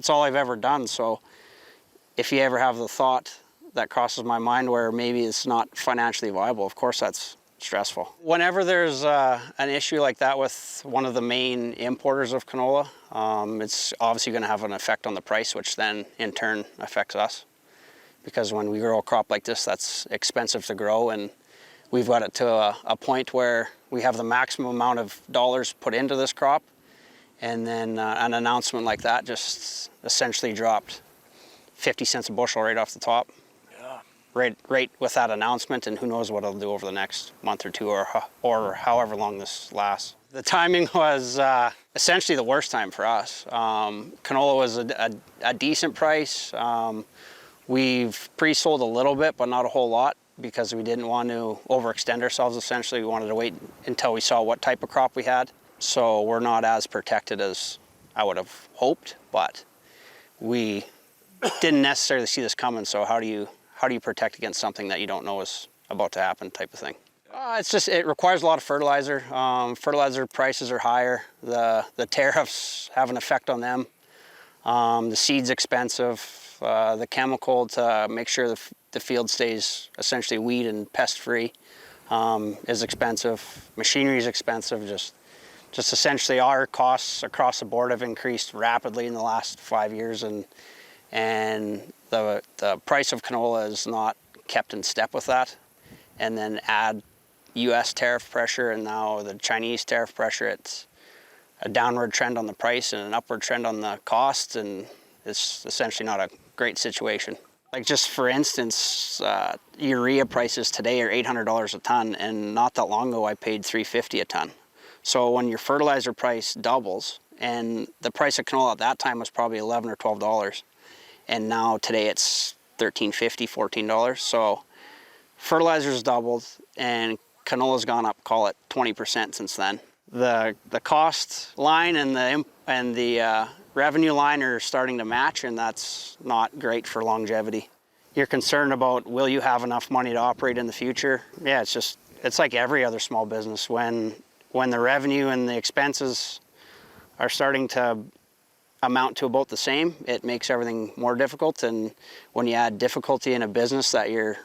that's all I've ever done. So if you ever have the thought that crosses my mind where maybe it's not financially viable, of course that's stressful. Whenever there's an issue like that with one of the main importers of canola, it's obviously going to have an effect on the price, which then in turn affects us. Because when we grow a crop like this, that's expensive to grow, and we've got it to a point where we have the maximum amount of dollars put into this crop, and then an announcement like that just essentially dropped 50 cents a bushel right off the top. Right with that announcement, and who knows what it'll do over the next month or two, or however long this lasts. The timing was essentially the worst time for us. Canola was a decent price. We've pre-sold a little bit, but not a whole lot, because we didn't want to overextend ourselves. Essentially, we wanted to wait until we saw what type of crop we had. So we're not as protected as I would have hoped, but we didn't necessarily see this coming. So how do you protect against something that you don't know is about to happen, type of thing? It requires a lot of fertilizer. Fertilizer prices are higher. The tariffs have an effect on them. The seed's expensive. The chemical to make sure the field stays essentially weed and pest free is expensive. Machinery is expensive. Just essentially our costs across the board have increased rapidly in the last 5 years, and the price of canola is not kept in step with that. And then add US tariff pressure and now the Chinese tariff pressure, it's a downward trend on the price and an upward trend on the costs, and it's essentially not a great situation. Like, just for instance, urea prices today are $800 a ton, and not that long ago I paid $350 a ton. So when your fertilizer price doubles, and the price of canola at that time was probably $11 or $12, and now today it's $13.50, $14. So fertilizer's doubled, and canola's gone up, call it 20% since then. The cost line and the revenue line are starting to match, and that's not great for longevity. You're concerned about, will you have enough money to operate in the future? Yeah, it's like every other small business. When the revenue and the expenses are starting to amount to about the same, it makes everything more difficult. And when you add difficulty in a business that you're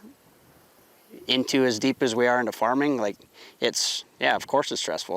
into as deep as we are into farming, like, of course it's stressful.